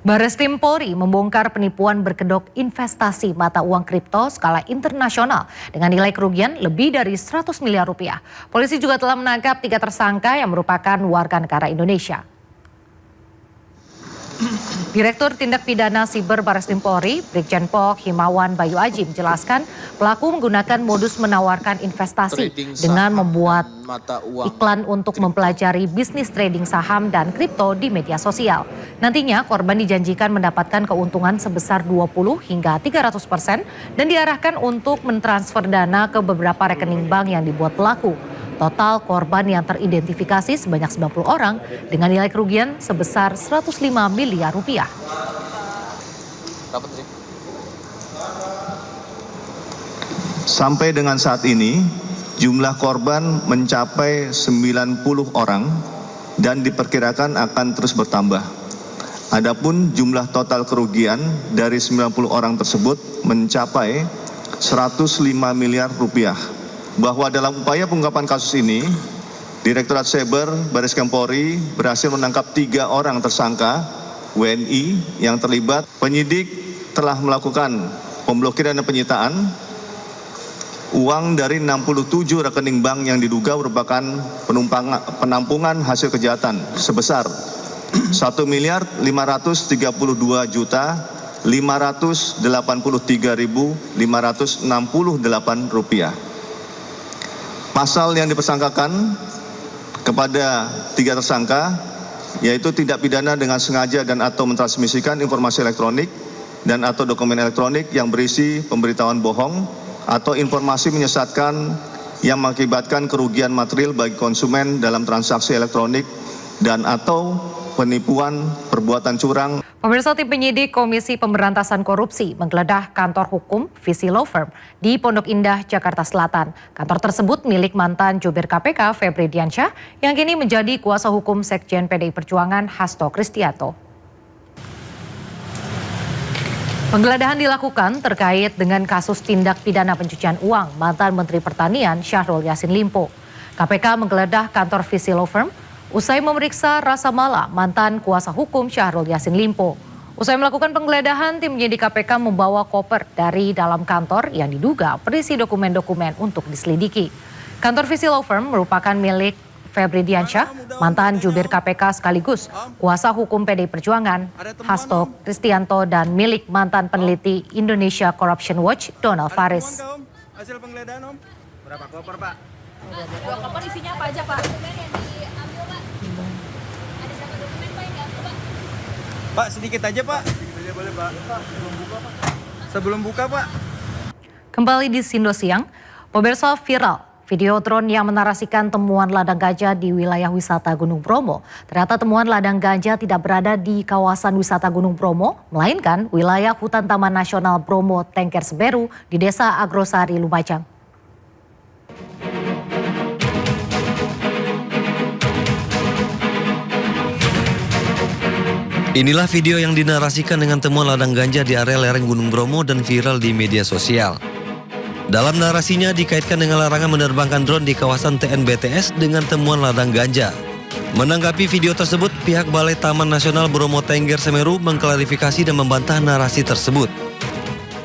Bareskrim Polri membongkar penipuan berkedok investasi mata uang kripto skala internasional dengan nilai kerugian lebih dari 100 miliar rupiah. Polisi juga telah menangkap 3 tersangka yang merupakan warga negara Indonesia. Direktur Tindak Pidana Siber Bareskrim Polri, Brigjen Pol Himawan Bayu Aji menjelaskan pelaku menggunakan modus menawarkan investasi dengan membuat iklan untuk mempelajari bisnis trading saham dan kripto di media sosial. Nantinya korban dijanjikan mendapatkan keuntungan sebesar 20 hingga 300% dan diarahkan untuk mentransfer dana ke beberapa rekening bank yang dibuat pelaku. Total korban yang teridentifikasi sebanyak 90 orang dengan nilai kerugian sebesar 105 miliar rupiah. Sampai dengan saat ini, jumlah korban mencapai 90 orang dan diperkirakan akan terus bertambah. Adapun jumlah total kerugian dari 90 orang tersebut mencapai 105 miliar rupiah. Bahwa dalam upaya pengungkapan kasus ini, Direktorat Siber Bareskrim Polri berhasil menangkap 3 orang tersangka WNI yang terlibat. Penyidik telah melakukan pemblokiran dan penyitaan uang dari 67 rekening bank yang diduga merupakan penampungan hasil kejahatan sebesar 1.532.583.583 rupiah. Pasal yang dipersangkakan kepada 3 tersangka yaitu tindak pidana dengan sengaja dan atau mentransmisikan informasi elektronik dan atau dokumen elektronik yang berisi pemberitahuan bohong atau informasi menyesatkan yang mengakibatkan kerugian material bagi konsumen dalam transaksi elektronik dan atau penipuan perbuatan curang. Pemirsa, tim penyidik Komisi Pemberantasan Korupsi menggeledah kantor hukum Visi Law Firm di Pondok Indah, Jakarta Selatan. Kantor tersebut milik mantan Jubir KPK Febri Diansyah yang kini menjadi kuasa hukum Sekjen PDI Perjuangan Hasto Kristianto. Penggeledahan dilakukan terkait dengan kasus tindak pidana pencucian uang mantan Menteri Pertanian Syahrul Yassin Limpo. KPK menggeledah kantor Visi Law Firm usai memeriksa Rasa Mala, mantan kuasa hukum Syahrul Yassin Limpo. Usai melakukan penggeledahan, tim penyidik KPK membawa koper dari dalam kantor yang diduga berisi dokumen-dokumen untuk diselidiki. Kantor Visi Law Firm merupakan milik Febri Diansyah, mantan Jubir KPK sekaligus kuasa hukum PDI Perjuangan Hasto Kristianto, dan milik mantan peneliti Indonesia Corruption Watch Donald Faris. Hasil penggeledahan, Om? Berapa koper, Pak? 2 koper, isinya apa aja, Pak? Dokumen yang diambil, Pak. Ada berapa dokumen, Pak, yang diambil, Pak? Pak, sedikit aja, Pak. Sedikit aja boleh, Pak. Sebelum buka, Pak. Sebelum buka, Pak. Kembali di Sindo Siang, pemirsa, viral video drone yang menarasikan temuan ladang ganja di wilayah wisata Gunung Bromo. Ternyata temuan ladang ganja tidak berada di kawasan wisata Gunung Bromo, melainkan wilayah Hutan Taman Nasional Bromo Tengger Semeru di Desa Agrosari, Lumajang. Inilah video yang dinarasikan dengan temuan ladang ganja di area lereng Gunung Bromo dan viral di media sosial. Dalam narasinya dikaitkan dengan larangan menerbangkan drone di kawasan TNBTS dengan temuan ladang ganja. Menanggapi video tersebut, pihak Balai Taman Nasional Bromo Tengger Semeru mengklarifikasi dan membantah narasi tersebut.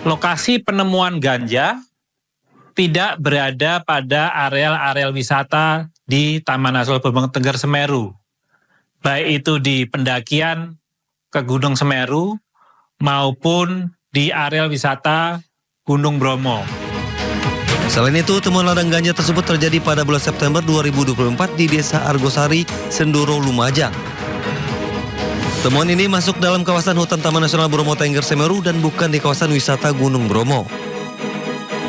Lokasi penemuan ganja tidak berada pada areal-areal wisata di Taman Nasional Bromo Tengger Semeru, baik itu di pendakian ke Gunung Semeru maupun di areal wisata Gunung Bromo. Selain itu, temuan ladang ganja tersebut terjadi pada bulan September 2024 di Desa Argosari, Senduro, Lumajang. Temuan ini masuk dalam kawasan Hutan Taman Nasional Bromo Tengger Semeru dan bukan di kawasan wisata Gunung Bromo.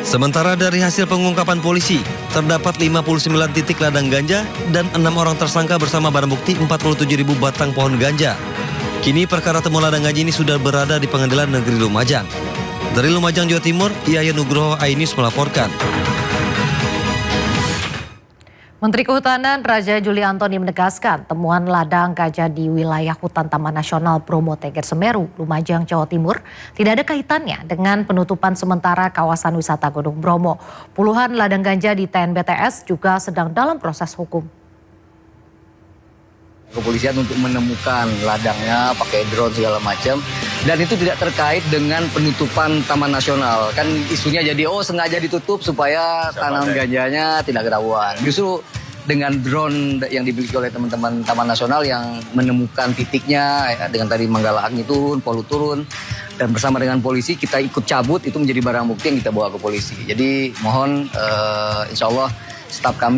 Sementara dari hasil pengungkapan polisi, terdapat 59 titik ladang ganja dan 6 orang tersangka bersama barang bukti 47.000 batang pohon ganja. Kini perkara temuan ladang ganja ini sudah berada di Pengadilan Negeri Lumajang. Dari Lumajang, Jawa Timur, Yayan Nugroho, iNews melaporkan. Menteri Kehutanan Raja Juli Antoni menegaskan temuan ladang ganja di wilayah Hutan Taman Nasional Bromo Tengger Semeru, Lumajang, Jawa Timur tidak ada kaitannya dengan penutupan sementara kawasan wisata Gunung Bromo. Puluhan ladang ganja di TNBTS juga sedang dalam proses hukum. kepolisian untuk menemukan ladangnya pakai drone segala macam, dan itu tidak terkait dengan penutupan Taman Nasional. Kan isunya jadi sengaja ditutup supaya tanam ganjanya tidak ketahuan. Justru dengan drone yang dimiliki oleh teman-teman Taman Nasional yang menemukan titiknya, ya, dengan tadi Manggala Agni turun, Polu turun, dan bersama dengan polisi kita ikut cabut, itu menjadi barang bukti yang kita bawa ke polisi. Jadi mohon insya Allah staf kami